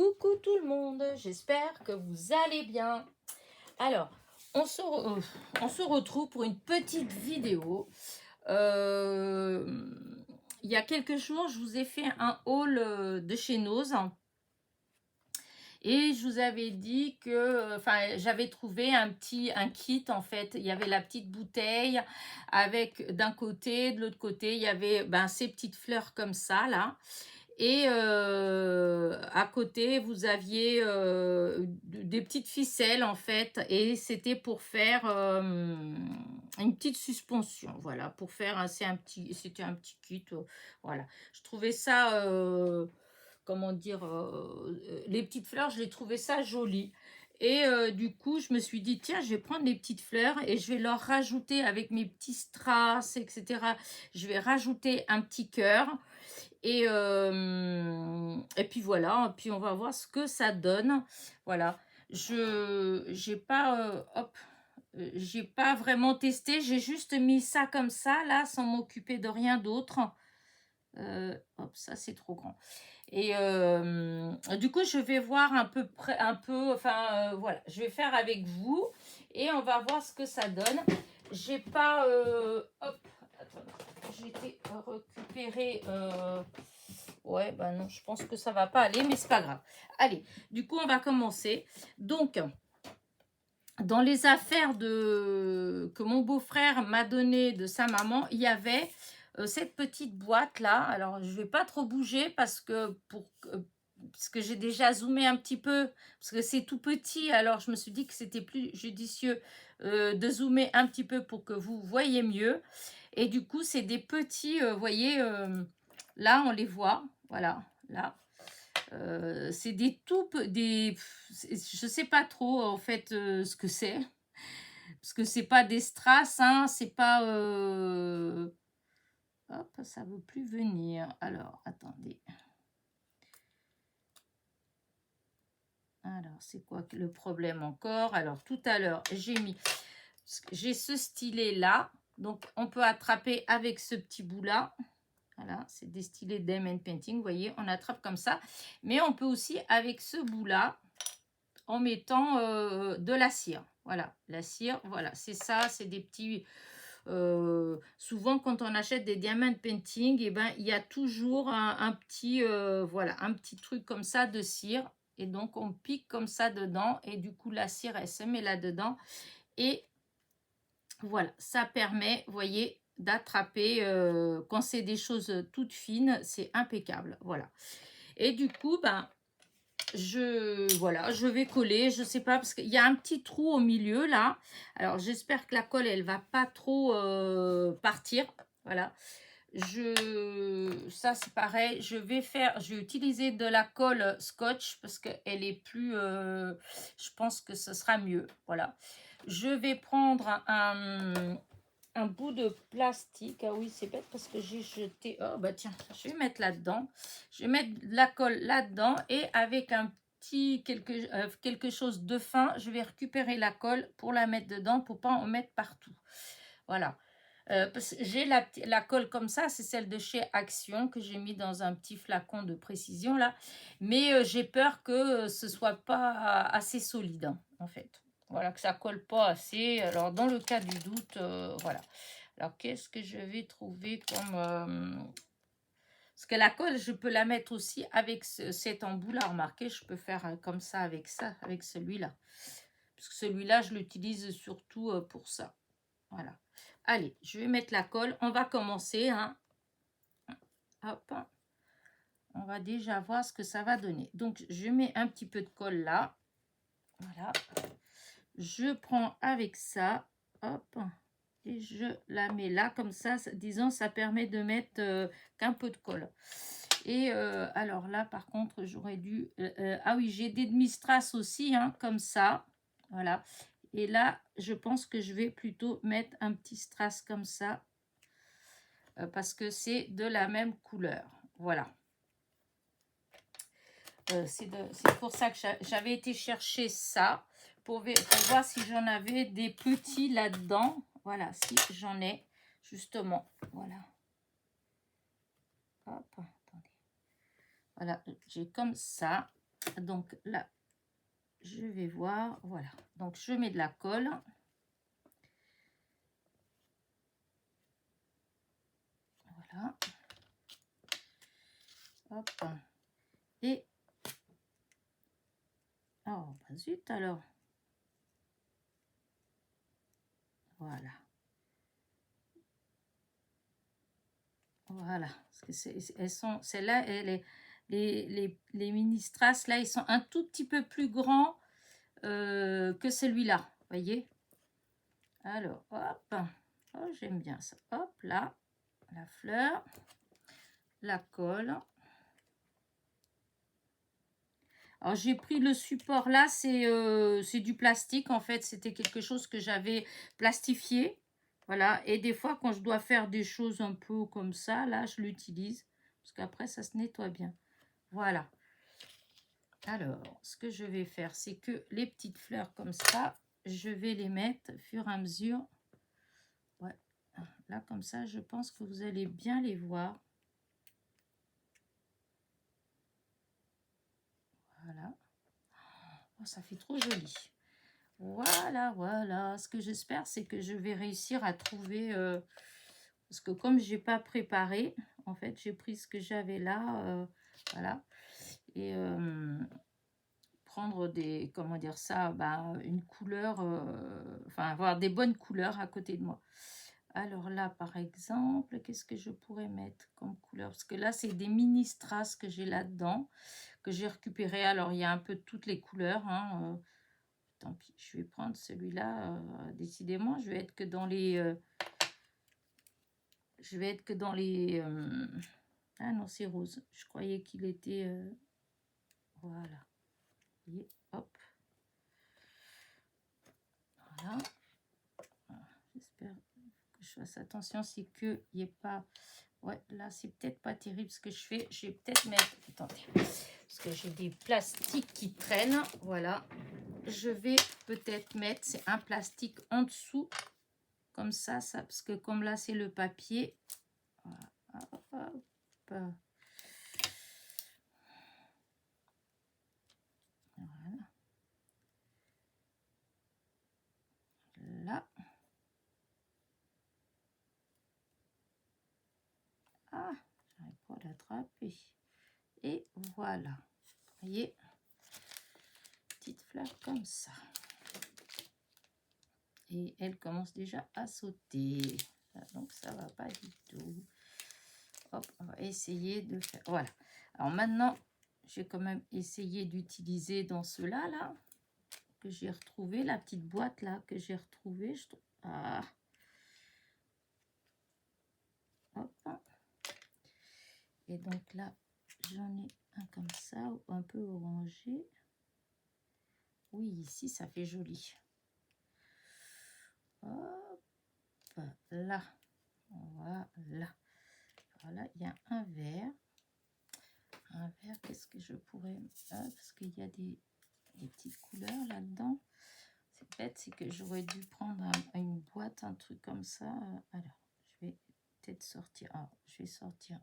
Coucou tout le monde, j'espère que vous allez bien. Alors, on se retrouve pour une petite vidéo. Il y a quelques jours, je vous ai fait un haul de chez Nose. Et je vous avais dit que, j'avais trouvé un kit en fait. Il y avait la petite bouteille avec d'un côté, de l'autre côté, il y avait ces petites fleurs comme ça là. Et à côté, vous aviez des petites ficelles en fait, et c'était pour faire une petite suspension, voilà, pour faire, c'était un petit kit, voilà. Je trouvais ça, comment dire, les petites fleurs, je les trouvais ça joli. Et du coup, je me suis dit, tiens, je vais prendre les petites fleurs et je vais leur rajouter avec mes petits strass, etc. Je vais rajouter un petit cœur. Et puis voilà, puis on va voir ce que ça donne. Voilà, j'ai pas vraiment testé, j'ai juste mis ça comme ça, là, sans m'occuper de rien d'autre. Hop, ça c'est trop grand. Et du coup, je vais voir voilà, je vais faire avec vous et on va voir ce que ça donne. J'ai pas, hop, attendez, j'ai été récupérer. Ouais, bah non, je pense que ça va pas aller, mais c'est pas grave. Allez, du coup, on va commencer. Donc, dans les affaires que mon beau-frère m'a donné de sa maman, il y avait cette petite boîte là. Alors, je vais pas trop bouger parce que j'ai déjà zoomé un petit peu, parce que c'est tout petit. Alors, je me suis dit que c'était plus judicieux de zoomer un petit peu pour que vous voyez mieux. Et du coup, c'est des petits, vous voyez, là, on les voit. Voilà, là. C'est je sais pas trop en fait ce que c'est, parce que c'est pas des strass, hein, c'est pas hop, ça veut plus venir. Alors attendez, alors c'est quoi le problème encore? Alors tout à l'heure j'ai ce stylet là, donc on peut attraper avec ce petit bout là. Voilà, c'est des stylets Diamond Painting, vous voyez, on attrape comme ça, mais on peut aussi avec ce bout là, en mettant de la cire. Voilà, la cire, voilà, c'est ça, c'est des petits... souvent, quand on achète des diamond painting, et il y a toujours un petit, voilà, un petit truc comme ça de cire. Et donc, on pique comme ça dedans. Et du coup, la cire, elle se met là-dedans. Et voilà, ça permet, vous voyez, d'attraper, quand c'est des choses toutes fines, c'est impeccable. Voilà. Et du coup, voilà, je vais coller, je sais pas, parce qu'il y a un petit trou au milieu là. Alors j'espère que la colle elle va pas trop partir. Voilà, ça c'est pareil, je vais utiliser de la colle scotch parce qu'elle est plus, je pense que ce sera mieux. Voilà, je vais prendre un bout de plastique. Ah oui, c'est bête parce que j'ai jeté. Oh bah tiens, je vais mettre là-dedans. Je vais mettre de la colle là-dedans et avec un petit quelque chose de fin, je vais récupérer la colle pour la mettre dedans pour pas en mettre partout. Voilà. Parce que j'ai la colle comme ça, c'est celle de chez Action que j'ai mis dans un petit flacon de précision là. Mais j'ai peur que ce soit pas assez solide, hein, en fait. Voilà, que ça colle pas assez. Alors, dans le cas du doute, voilà. Alors, qu'est-ce que je vais trouver comme... Parce que la colle, je peux la mettre aussi avec cet embout-là. Remarquez, je peux faire comme ça, avec celui-là. Parce que celui-là, je l'utilise surtout pour ça. Voilà. Allez, je vais mettre la colle. On va commencer, hein. Hop. On va déjà voir ce que ça va donner. Donc, je mets un petit peu de colle là. Voilà. Je prends avec ça, hop, et je la mets là, comme ça, disons, ça permet de mettre qu'un peu de colle. Et alors là, par contre, j'aurais dû... ah oui, j'ai des demi-strass aussi, hein, comme ça, voilà. Et là, je pense que je vais plutôt mettre un petit strass comme ça, parce que c'est de la même couleur, voilà. C'est pour ça que j'avais été chercher ça pour voir si j'en avais des petits là-dedans. Voilà, si j'en ai, justement. Voilà. Hop, attendez. Voilà, j'ai comme ça. Donc là, je vais voir. Voilà. Donc, je mets de la colle. Voilà. Hop. Et... oh, bah zut alors. Voilà. Voilà. Parce que elles sont... celles-là, les mini strass, là, ils sont un tout petit peu plus grands que celui-là. Voyez? Alors, hop. Oh, j'aime bien ça. Hop, là. La fleur. La colle. Alors, j'ai pris le support là, c'est du plastique en fait. C'était quelque chose que j'avais plastifié. Voilà. Et des fois, quand je dois faire des choses un peu comme ça, là, je l'utilise. Parce qu'après, ça se nettoie bien. Voilà. Alors, ce que je vais faire, c'est que les petites fleurs comme ça, je vais les mettre au fur et à mesure. Ouais. Là, comme ça, je pense que vous allez bien les voir. Voilà. Oh, ça fait trop joli. Voilà, voilà. Ce que j'espère, c'est que je vais réussir à trouver... parce que comme j'ai pas préparé, en fait, j'ai pris ce que j'avais là. Voilà. Et prendre des... comment dire ça, bah, une couleur... enfin, avoir des bonnes couleurs à côté de moi. Alors là, par exemple, qu'est-ce que je pourrais mettre comme couleur? Parce que là, c'est des mini strass que j'ai là-dedans, que j'ai récupéré. Alors, il y a un peu de toutes les couleurs, hein, tant pis, je vais prendre celui-là. Décidément, je vais être que dans les... je vais être que dans les... ah non, c'est rose. Je croyais qu'il était... voilà. Et hop. Voilà. J'espère que je fasse attention. C'est qu'il n'y ait pas... ouais, là, c'est peut-être pas terrible ce que je fais. Je vais peut-être mettre... attendez. Parce que j'ai des plastiques qui traînent. Voilà. Je vais peut-être mettre... c'est un plastique en dessous. Comme ça, parce que comme là, c'est le papier. Voilà. Hop. Voilà. Là. Ah, j'arrive pas à l'attraper. Et voilà. Vous voyez, petite fleur comme ça. Et elle commence déjà à sauter. Donc ça va pas du tout. Hop, on va essayer de faire... voilà. Alors maintenant, j'ai quand même essayé d'utiliser dans cela là que j'ai retrouvé, la petite boîte là que j'ai retrouvée. Ah. Hop. Et donc là, j'en ai un comme ça, un peu orangé. Oui, ici, ça fait joli. Hop, là. Voilà. Voilà, il y a un vert. Un vert, qu'est-ce que je pourrais... ah, parce qu'il y a des petites couleurs là-dedans. C'est bête, c'est que j'aurais dû prendre une boîte, un truc comme ça. Alors, je vais peut-être sortir... ah, je vais sortir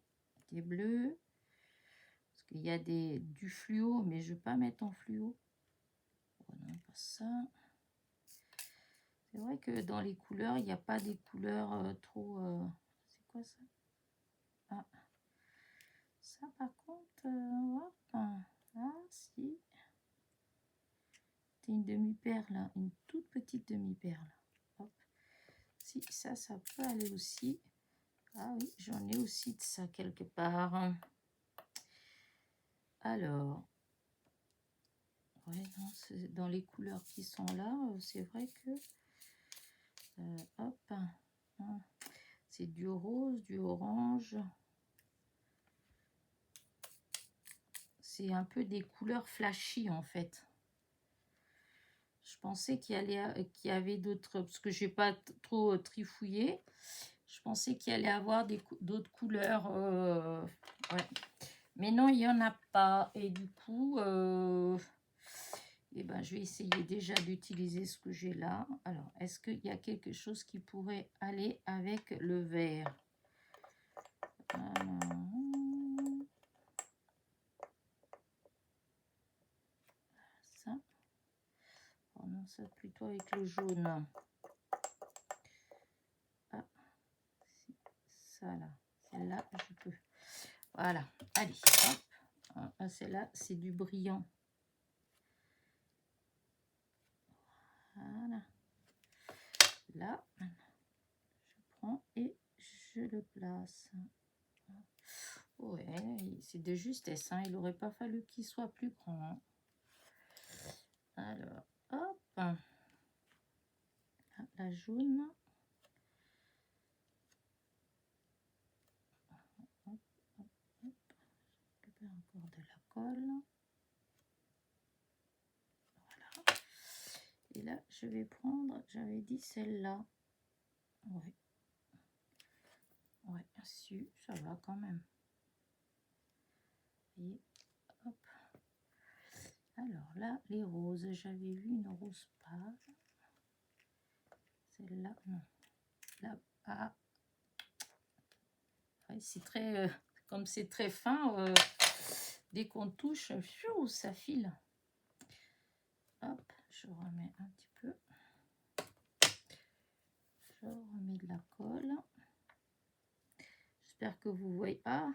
des bleus. Parce qu'il y a du fluo, mais je ne vais pas mettre en fluo. Oh non, pas ça. C'est vrai que dans les couleurs, il n'y a pas des couleurs trop... c'est quoi ça? Ah, ça par contre, hop, ah si. C'est une demi-perle, une toute petite demi-perle. Hop. Si, ça peut aller aussi. Ah oui, j'en ai aussi de ça quelque part. Alors, ouais, non, c'est dans les couleurs qui sont là, c'est vrai que... hop, c'est du rose, du orange. C'est un peu des couleurs flashy en fait. Je pensais qu'il y avait d'autres, parce que j'ai pas trop trifouillé. Je pensais qu'il allait avoir d'autres couleurs. Ouais. Mais non, il n'y en a pas. Et du coup, eh ben, je vais essayer déjà d'utiliser ce que j'ai là. Alors, est-ce qu'il y a quelque chose qui pourrait aller avec le vert? Alors, ça plutôt avec le jaune. Ah, ça là, celle-là, je peux. Voilà, allez, hop. Ah, celle-là, c'est du brillant. Voilà. Là, je prends et je le place. Ouais, c'est de justesse, hein. Il n'aurait pas fallu qu'il soit plus grand. Alors, hop. Ah, la jaune. Hop, hop, hop. Je récupère encore de la colle. Voilà. Et là, je vais prendre, j'avais dit celle-là. Ouais. Ouais, ça va quand même. Et hop. Alors là, les roses, j'avais vu une rose pâle. Celle-là, non. Là, ah. Ouais, c'est très, comme c'est très fin, dès qu'on touche, ça file. Hop, je remets un petit peu. Je remets de la colle. J'espère que vous voyez. Ah,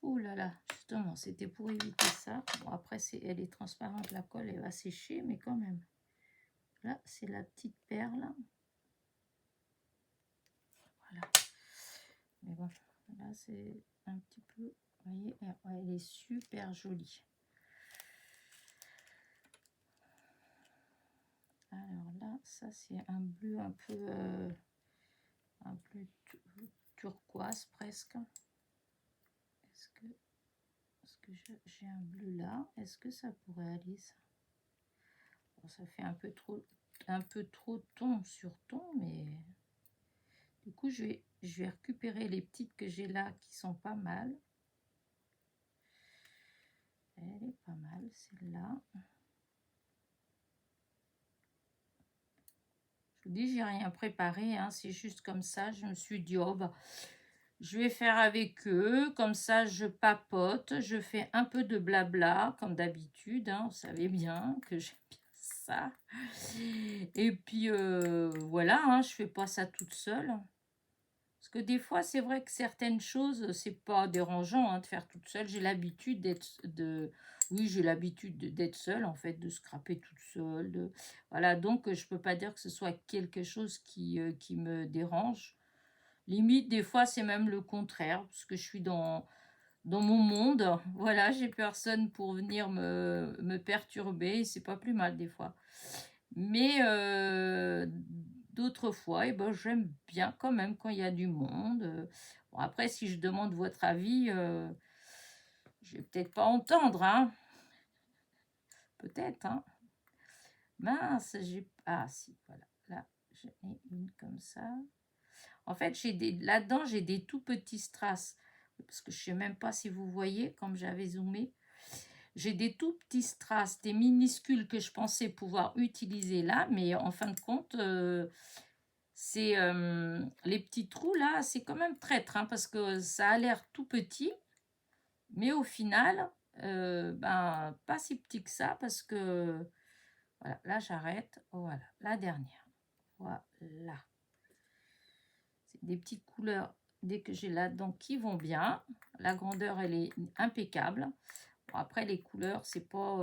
ouh là là, justement, c'était pour éviter ça. Bon, après, elle est transparente, la colle, elle va sécher, mais quand même. Là, c'est la petite perle. Voilà. Mais bon, là, c'est un petit peu... Vous voyez, elle est super jolie. Alors là, ça, c'est un bleu un peu... un bleu turquoise, presque. Est-ce que j'ai un bleu là? Est-ce que ça pourrait aller, ça? Bon, ça fait un peu trop ton sur ton, mais du coup je vais récupérer les petites que j'ai là qui sont pas mal. Elle est pas mal celle-là. Je vous dis, j'ai rien préparé, hein, c'est juste comme ça. Je me suis dit, oh bah, je vais faire avec eux, comme ça je papote, je fais un peu de blabla comme d'habitude, hein, vous savez bien que j'aime bien ça. Et puis voilà, hein, je fais pas ça toute seule. Parce que des fois, c'est vrai que certaines choses, c'est pas dérangeant, hein, de faire toute seule. J'ai l'habitude j'ai l'habitude d'être seule, en fait, de scraper toute seule. Voilà, donc je peux pas dire que ce soit quelque chose qui me dérange. Limite, des fois, c'est même le contraire, parce que je suis dans mon monde. Voilà, j'ai personne pour venir me perturber. C'est pas plus mal des fois. Mais d'autres fois, eh ben, j'aime bien quand même quand il y a du monde. Bon, après, si je demande votre avis, je vais peut-être pas entendre, hein. Peut-être, hein. Mince, ah si, voilà. Là, j'en ai une comme ça. En fait, là-dedans, j'ai des tout petits strass. Parce que je sais même pas si vous voyez, comme j'avais zoomé. J'ai des tout petits strass, des minuscules que je pensais pouvoir utiliser là. Mais en fin de compte, c'est les petits trous là, c'est quand même traître, hein, parce que ça a l'air tout petit. Mais au final, ben, pas si petit que ça. Parce que, voilà, là j'arrête. Voilà, la dernière. Voilà. C'est des petites couleurs dès que j'ai là-dedans qui vont bien. La grandeur, elle est impeccable. Bon, après, les couleurs, c'est pas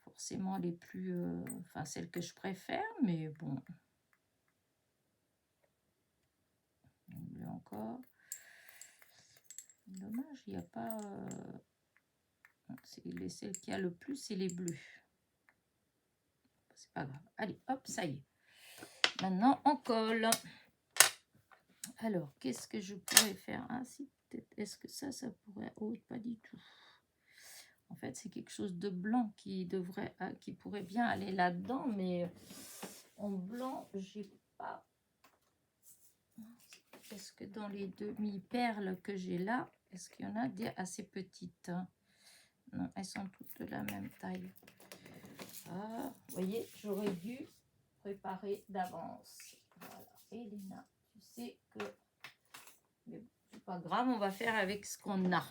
forcément les plus... enfin, celles que je préfère, mais bon. Bleu encore. Dommage, il n'y a pas... celle qui a le plus, c'est les bleus. C'est pas grave. Allez, hop, ça y est. Maintenant, on colle. Alors, qu'est-ce que je pourrais faire? Ah, si, peut-être. Est-ce que ça pourrait... Oh, pas du tout. En fait, c'est quelque chose de blanc qui pourrait bien aller là-dedans, mais en blanc, j'ai pas. Est-ce que dans les demi-perles que j'ai là, est-ce qu'il y en a des assez petites? Non, elles sont toutes de la même taille. Ah, vous voyez, j'aurais dû préparer d'avance. Voilà, Elena, tu sais que... Mais c'est pas grave, on va faire avec ce qu'on a.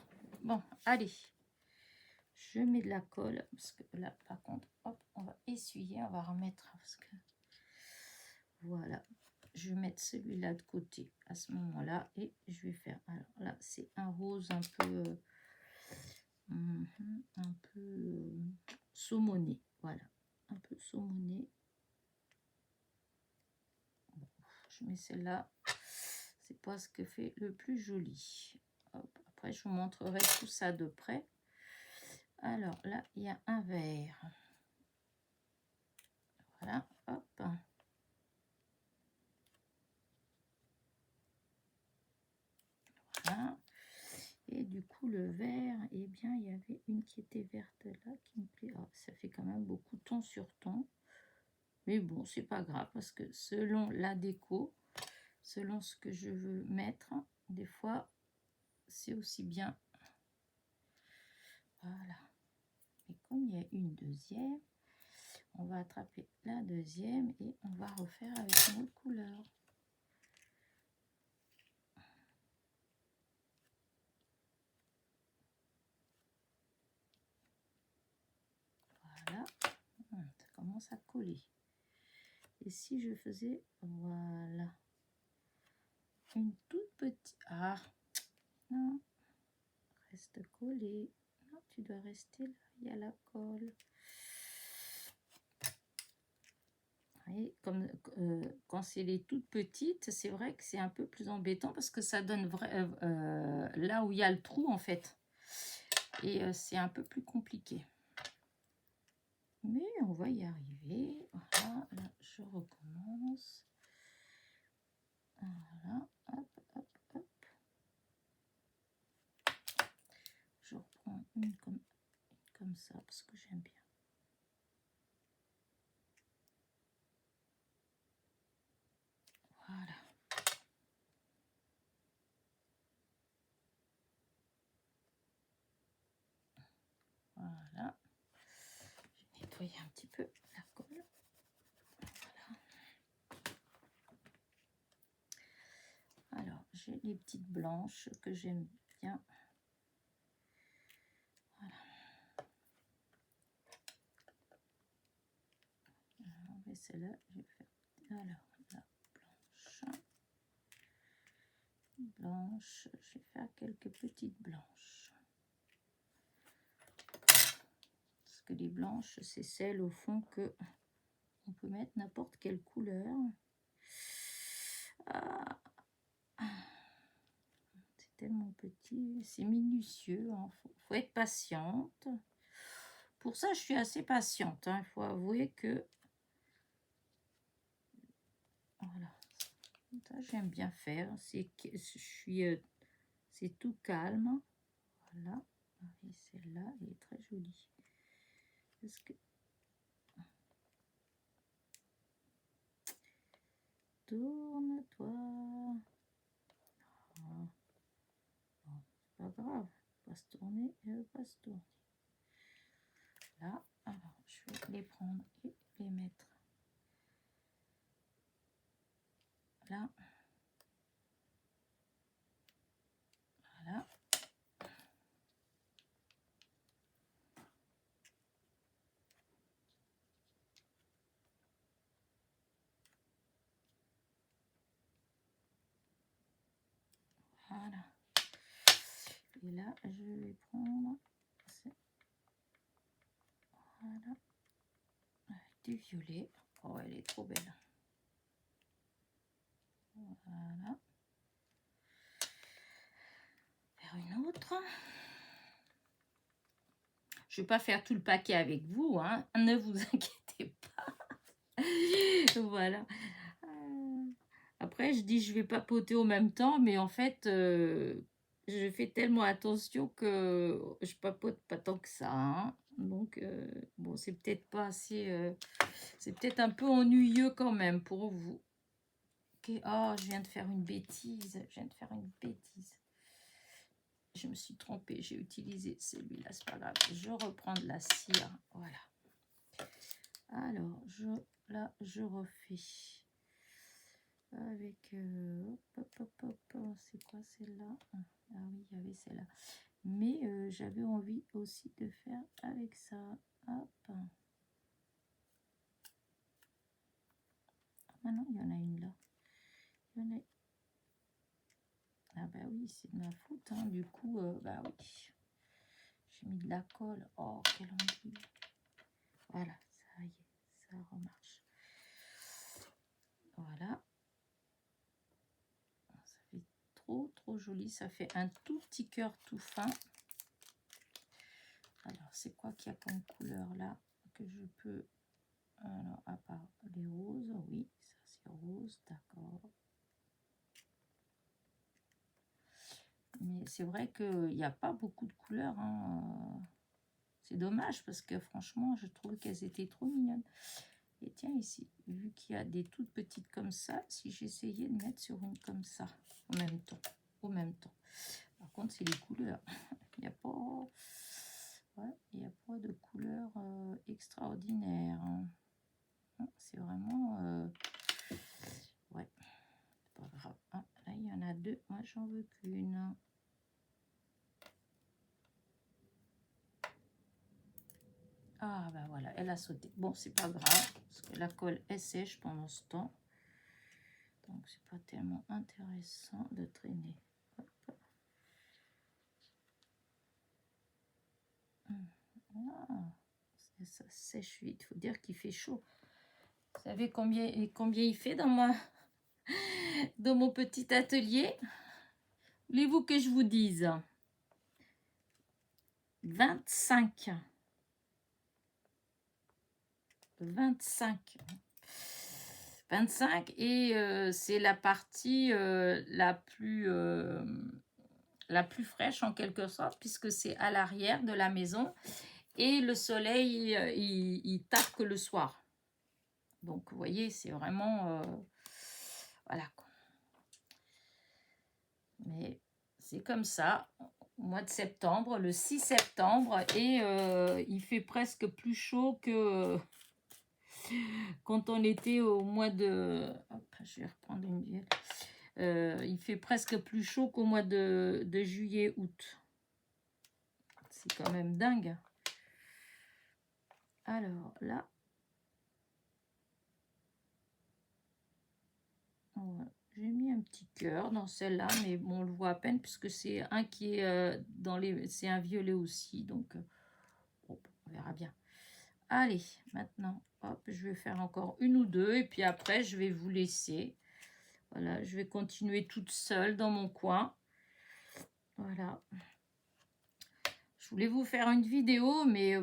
Bon, allez. je mets de la colle, parce que là, par contre, hop, on va essuyer, on va remettre, parce que voilà, je vais mettre celui-là de côté à ce moment-là, et je vais faire, alors là, c'est un rose un peu, saumoné, voilà, un peu saumoné. Bon, je mets celle-là, c'est pas ce que fait le plus joli. Hop, après, je vous montrerai tout ça de près. Alors là, il y a un vert. Voilà, hop. Voilà. Et du coup, le vert, eh bien, il y avait une qui était verte là, qui me plaît. Oh, ça fait quand même beaucoup ton sur ton. Mais bon, c'est pas grave, parce que selon la déco, selon ce que je veux mettre, des fois, c'est aussi bien. Voilà. Et comme il y a une deuxième, on va attraper la deuxième et on va refaire avec une autre couleur. Voilà. Ça commence à coller. Et si je faisais, voilà, une toute petite... Ah, non, reste collé. Non, tu dois rester là, il y a la colle. Et comme quand c'est les toutes petites, c'est vrai que c'est un peu plus embêtant parce que ça donne là où il y a le trou en fait. Et c'est un peu plus compliqué. Mais on va y arriver. Voilà, là, je recommence. Voilà, hop, hop, hop. Je reprends une comme ça parce que j'aime bien. Voilà. Voilà. Je vais nettoyer un petit peu la colle. Voilà. Alors, j'ai les petites blanches que j'aime bien. Voilà. Et celle-là, je vais faire. Alors, la blanche. Blanche. Je vais faire quelques petites blanches. Parce que les blanches, c'est celles au fond que on peut mettre n'importe quelle couleur. Ah. C'est tellement petit, c'est minutieux, hein. Faut être patiente. Pour ça, je suis assez patiente, hein. Il faut avouer que voilà, ça j'aime bien faire. C'est tout calme. Voilà. Et celle-là, elle est très jolie. Parce que tourne-toi. Oh. Bon, c'est pas grave. Elle va se tourner, elle va pas se tourner. Là, alors je vais les prendre et les mettre là. Voilà. Voilà. Et là, je vais prendre voilà, avec du violet. Oh, elle est trop belle. Voilà. Faire une autre. Je ne vais pas faire tout le paquet avec vous, hein. Ne vous inquiétez pas. Voilà. Après, je dis je vais papoter au même temps, mais en fait, je fais tellement attention que je papote pas tant que ça, hein. Donc, bon, c'est peut-être pas assez... c'est peut-être un peu ennuyeux quand même pour vous. Okay. Oh, je viens de faire une bêtise. Je viens de faire une bêtise. Je me suis trompée. J'ai utilisé celui-là. C'est pas grave. Je reprends de la cire. Voilà. Alors, là, je refais avec... hop, hop, hop, hop. C'est quoi celle-là? Ah oui, il y avait celle-là. Mais j'avais envie aussi de faire avec ça. Hop. Ah non, il y en a une là. Il y en a... Ah bah oui, c'est de ma faute, hein. Du coup, bah oui. J'ai mis de la colle. Oh, quelle envie. Voilà, ça y est, ça remarche. Voilà. Ça fait trop joli. Ça fait un tout petit cœur tout fin. Alors, c'est quoi qu'il y a comme couleur là que je peux... Alors, à part les roses, oui, ça c'est rose, d'accord. Mais c'est vrai qu'il n'y a pas beaucoup de couleurs, hein. C'est dommage parce que franchement, je trouvais qu'elles étaient trop mignonnes. Et tiens ici, vu qu'il y a des toutes petites comme ça, si j'essayais de mettre sur une comme ça, en même temps. Par contre, c'est les couleurs. Il n'y a pas... Ouais, il n'y a pas de couleurs extraordinaires. C'est vraiment... Ouais, c'est pas grave. Ah, là, il y en a deux. Moi, j'en veux qu'une. Ah, ben voilà, elle a sauté. Bon, c'est pas grave, parce que la colle est sèche pendant ce temps. Donc, c'est pas tellement intéressant de traîner. Hop. Ah, ça sèche vite. Il faut dire qu'il fait chaud. Vous savez combien il fait dans mon petit atelier? Voulez-vous que je vous dise? 25. 25 et c'est la partie la plus fraîche en quelque sorte, puisque c'est à l'arrière de la maison et le soleil il tape que le soir. Donc vous voyez, c'est vraiment voilà quoi. Mais c'est comme ça au mois de septembre, le 6 septembre, et il fait presque plus chaud que quand on était au mois de... Hop, je vais reprendre une bielle. Il fait presque plus chaud qu'au mois de juillet, août. C'est quand même dingue. Alors là, j'ai mis un petit cœur dans celle-là, mais bon, on le voit à peine puisque c'est un qui est c'est un violet aussi, donc bon, on verra bien. Allez, maintenant, hop, je vais faire encore une ou deux et puis après, je vais vous laisser. Voilà, je vais continuer toute seule dans mon coin. Voilà. Je voulais vous faire une vidéo, mais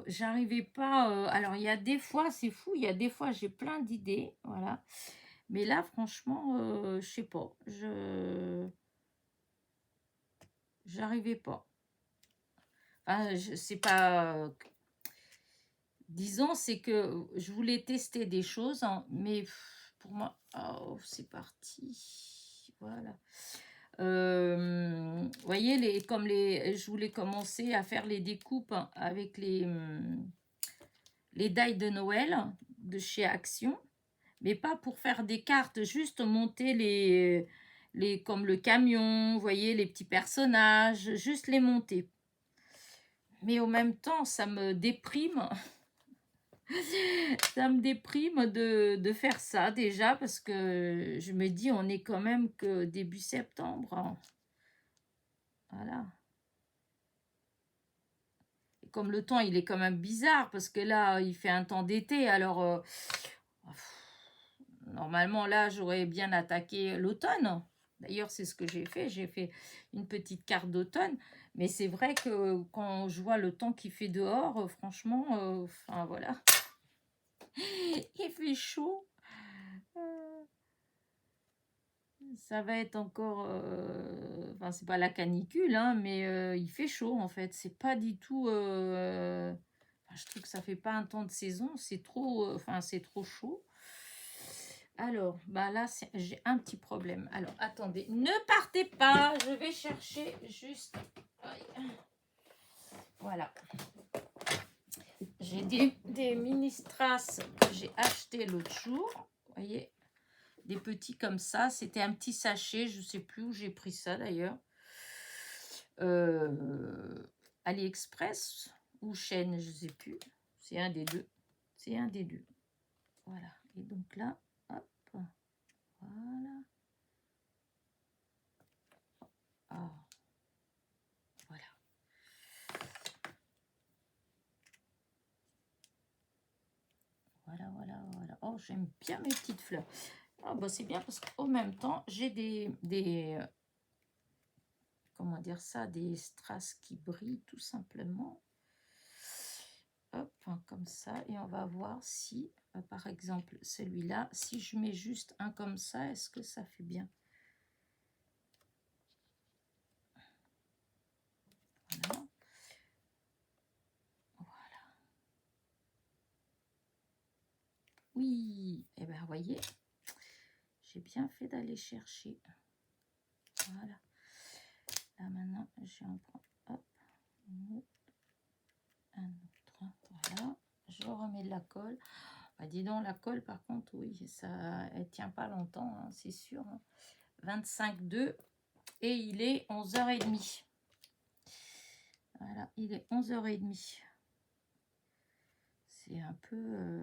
j'arrivais pas. Alors, il y a des fois, c'est fou, il y a des fois, j'ai plein d'idées. Voilà. Mais là, franchement, je sais pas. J'arrivais pas. Enfin, c'est pas... Disons, c'est que je voulais tester des choses, hein, mais pour moi... Oh, c'est parti. Voilà. Vous voyez, je voulais commencer à faire les découpes avec les die de Noël de chez Action, mais pas pour faire des cartes, juste monter comme le camion, vous voyez, les petits personnages, juste les monter. Mais au même temps, ça me déprime. Ça me déprime de faire ça déjà, parce que je me dis, on est quand même que début septembre. Voilà. Et comme le temps, il est quand même bizarre, parce que là, il fait un temps d'été, alors normalement, là, j'aurais bien attaqué l'automne. D'ailleurs, c'est ce que j'ai fait. J'ai fait une petite carte d'automne. Mais c'est vrai que quand je vois le temps qu'il fait dehors, franchement, enfin, voilà. Il fait chaud. Ça va être encore... Enfin, c'est pas la canicule, hein, mais il fait chaud, en fait. C'est pas du tout... Enfin, je trouve que ça fait pas un temps de saison. C'est trop... Enfin, c'est trop chaud. Alors, bah là, j'ai un petit problème. Alors, attendez, ne partez pas. Je vais chercher juste... Voilà. J'ai des mini strass que j'ai acheté l'autre jour. Vous voyez, des petits comme ça. C'était un petit sachet. Je ne sais plus où j'ai pris ça d'ailleurs. AliExpress ou Shein, je ne sais plus. C'est un des deux. C'est un des deux. Voilà. Et donc là, hop. Voilà. Ah, voilà. Voilà, voilà, voilà. Oh, j'aime bien mes petites fleurs. Ah, bah, c'est bien parce qu'au même temps, j'ai des comment dire ça, des strass qui brillent tout simplement. Hop, hein, comme ça. Et on va voir si, par exemple, celui-là, si je mets juste un comme ça, est-ce que ça fait bien? Voilà. Voilà. Oui, et bien, vous voyez, j'ai bien fait d'aller chercher. Voilà. Là, maintenant, je vais en prendre, hop, un autre. Voilà. Je remets de la colle. Bah, dis donc, la colle, par contre, oui, ça, elle tient pas longtemps, hein, c'est sûr. Hein. 25,2 et il est 11h30. Voilà, il est 11h30. C'est un peu...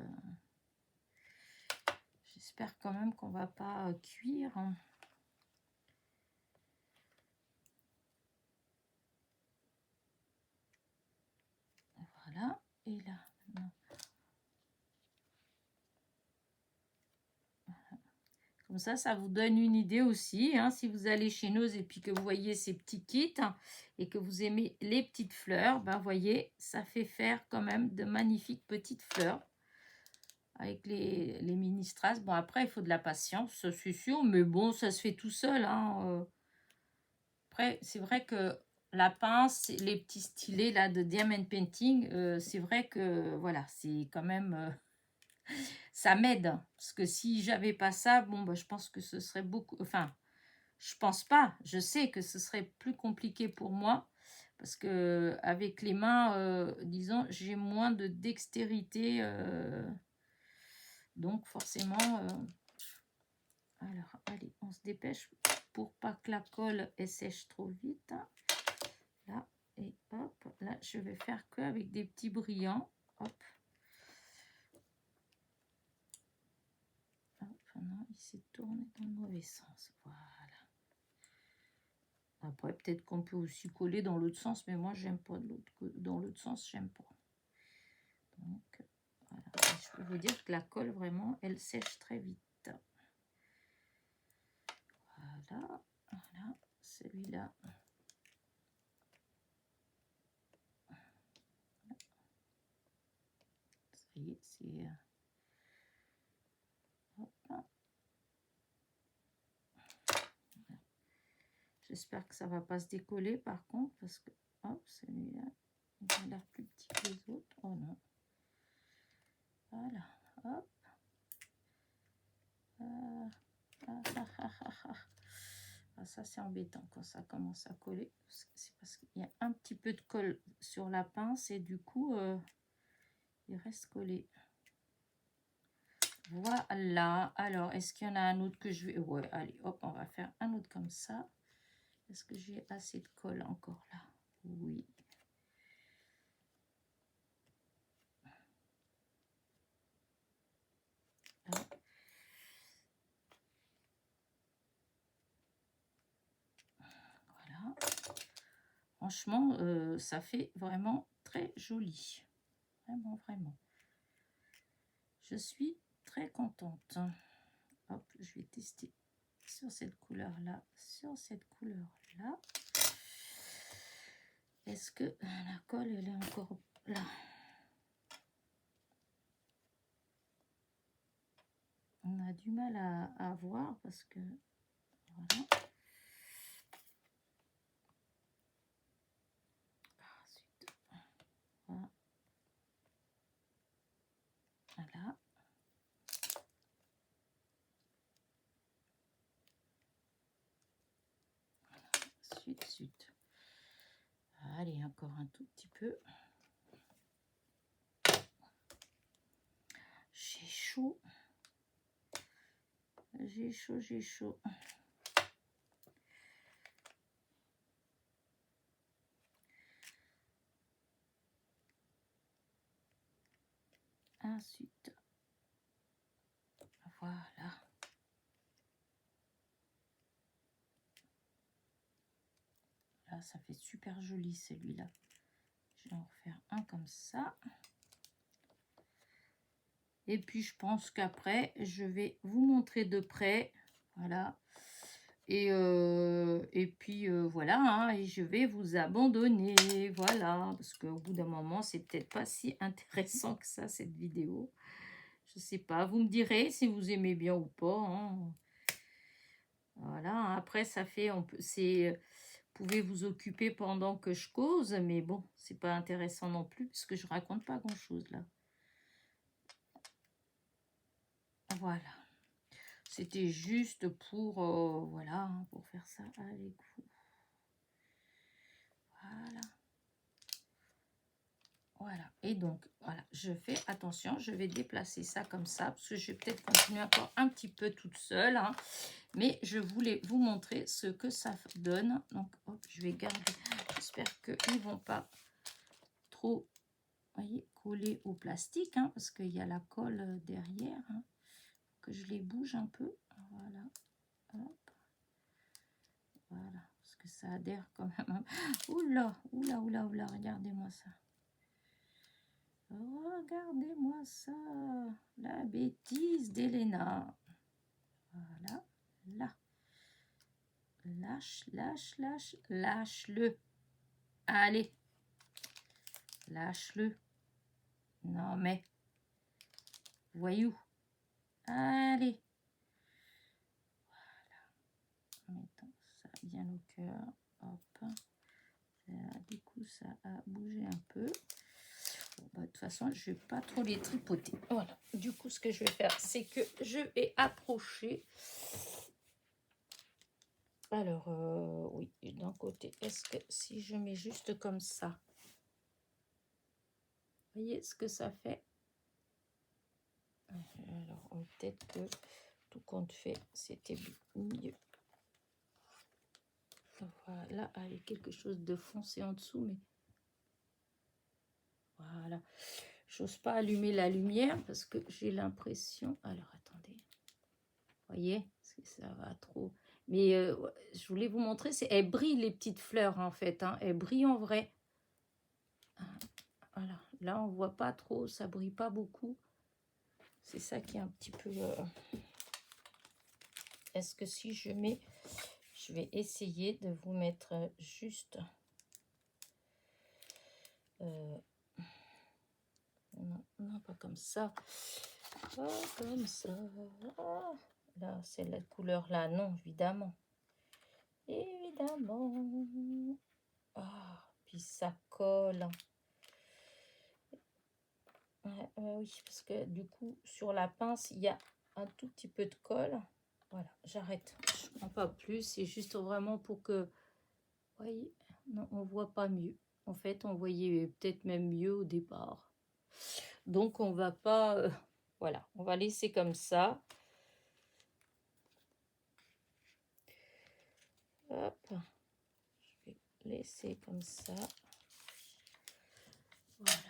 J'espère quand même qu'on va pas cuire. Hein. Voilà, et là, maintenant. Comme ça vous donne une idée aussi. Hein, si vous allez chez nous et puis que vous voyez ces petits kits hein, et que vous aimez les petites fleurs, ben, voyez, ça fait faire quand même de magnifiques petites fleurs. Avec les mini strass. Bon, après, il faut de la patience, ça c'est sûr, mais bon, ça se fait tout seul. Hein. Après, c'est vrai que la pince, les petits stylets là de Diamond Painting, c'est vrai que voilà, c'est quand même... ça m'aide. Parce que si j'avais pas ça, bon, bah, je pense que ce serait beaucoup... Enfin, je pense pas. Je sais que ce serait plus compliqué pour moi. Parce que avec les mains, disons, j'ai moins de dextérité. Donc, forcément... alors, allez, on se dépêche pour pas que la colle elle sèche trop vite. Là, et hop, là, je vais faire que avec des petits brillants. Hop. Hop, non, il s'est tourné dans le mauvais sens. Voilà. Après, peut-être qu'on peut aussi coller dans l'autre sens, mais moi, j'aime pas dans l'autre sens, j'aime pas. Donc, voilà. Et je peux vous dire que la colle, vraiment, elle sèche très vite. Voilà, voilà, celui-là. Ça y est, c'est... J'espère que ça va pas se décoller par contre, parce que, hop, celui-là, il a l'air plus petit que les autres. Oh non. Voilà, hop. Ah, ça, c'est embêtant quand ça commence à coller. C'est parce qu'il y a un petit peu de colle sur la pince et du coup, il reste collé. Voilà. Alors, est-ce qu'il y en a un autre que je vais... Ouais, allez, hop, on va faire un autre comme ça. Est-ce que j'ai assez de colle encore là? Oui. Hop. Voilà. Franchement, ça fait vraiment très joli. Vraiment, vraiment. Je suis très contente. Hop, je vais tester sur cette couleur-là, sur cette couleur-là. Est-ce que la colle, elle est encore là? On a du mal à voir parce que... Voilà. Ensuite, voilà. Voilà. Suite. Allez, encore un tout petit peu. J'ai chaud. J'ai chaud, j'ai chaud. Ensuite, voilà. Là, ça fait super joli celui-là. Je vais en refaire un comme ça. Et puis, je pense qu'après, je vais vous montrer de près. Voilà. Et puis, voilà. Hein, et je vais vous abandonner. Voilà. Parce qu'au bout d'un moment, c'est peut-être pas si intéressant que ça, cette vidéo. Je sais pas. Vous me direz si vous aimez bien ou pas. Hein. Voilà. Après, ça fait... Vous pouvez vous occuper pendant que je cause. Mais bon, c'est pas intéressant non plus. Parce que je raconte pas grand-chose là. Voilà. C'était juste pour, voilà, hein, pour faire ça avec vous. Voilà. Voilà. Et donc, voilà, je fais attention, je vais déplacer ça comme ça, parce que je vais peut-être continuer encore un petit peu toute seule. Hein, mais je voulais vous montrer ce que ça donne. Donc, hop, je vais garder. J'espère qu'ils ne vont pas trop, voyez, coller au plastique, hein, parce qu'il y a la colle derrière. Hein, que je les bouge un peu. Voilà. Hop. Voilà, parce que ça adhère quand même. Oula, oula, oula, oula, regardez-moi ça. Regardez-moi ça. La bêtise d'Elena. Voilà, là. Lâche, lâche, lâche, lâche-le. Allez. Lâche-le. Non mais. Voyou. Allez. Voilà. Mettons ça bien au cœur. Hop. Du coup, ça a bougé un peu. Bon, bah, de toute façon, je ne vais pas trop les tripoter. Voilà. Du coup, ce que je vais faire, c'est que je vais approcher. Alors, oui, d'un côté, est-ce que si je mets juste comme ça, vous voyez ce que ça fait? Alors, peut-être que tout compte fait, c'était mieux. Voilà, avec quelque chose de foncé en dessous, mais voilà. J'ose pas allumer la lumière parce que j'ai l'impression... Alors, attendez. Vous voyez, ça va trop. Mais je voulais vous montrer, elles brillent les petites fleurs en fait. Hein, elles brillent en vrai. Voilà, là on voit pas trop, ça brille pas beaucoup. C'est ça qui est un petit peu... Est-ce que si je mets... Je vais essayer de vous mettre juste... Non, non, pas comme ça. Pas comme ça. Ah, là, c'est la couleur là. Non, évidemment. Évidemment. Ah, puis ça colle. Oui, parce que du coup, sur la pince, il y a un tout petit peu de colle. Voilà, j'arrête. Je ne prends pas plus. C'est juste vraiment pour que... Vous voyez, non, on ne voit pas mieux. En fait, on voyait peut-être même mieux au départ. Donc, on va pas... voilà, on va laisser comme ça. Hop. Je vais laisser comme ça. Voilà.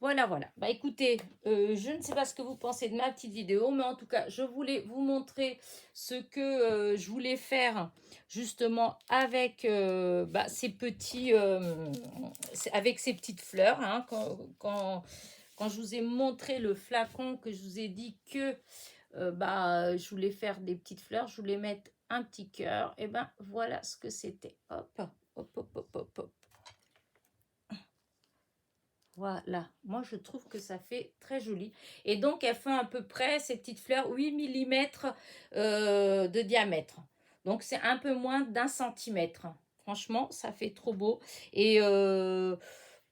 Voilà, voilà. Bah écoutez, je ne sais pas ce que vous pensez de ma petite vidéo, mais en tout cas, je voulais vous montrer ce que je voulais faire justement avec ces petits, avec ces petites fleurs. Hein, quand je vous ai montré le flacon, que je vous ai dit que je voulais faire des petites fleurs, je voulais mettre un petit cœur, et ben voilà ce que c'était. Hop, hop, hop, hop, hop, hop. Voilà, moi je trouve que ça fait très joli. Et donc elles font à peu près, ces petites fleurs, 8 mm de diamètre. Donc c'est un peu moins d'1 centimètre. Franchement, ça fait trop beau. Et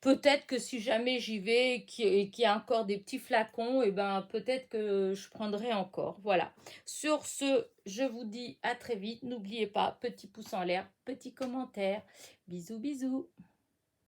peut-être que si jamais j'y vais et qu'il y a encore des petits flacons, et ben peut-être que je prendrai encore. Voilà. Sur ce, je vous dis à très vite. N'oubliez pas, petit pouce en l'air, petit commentaire. Bisous, bisous.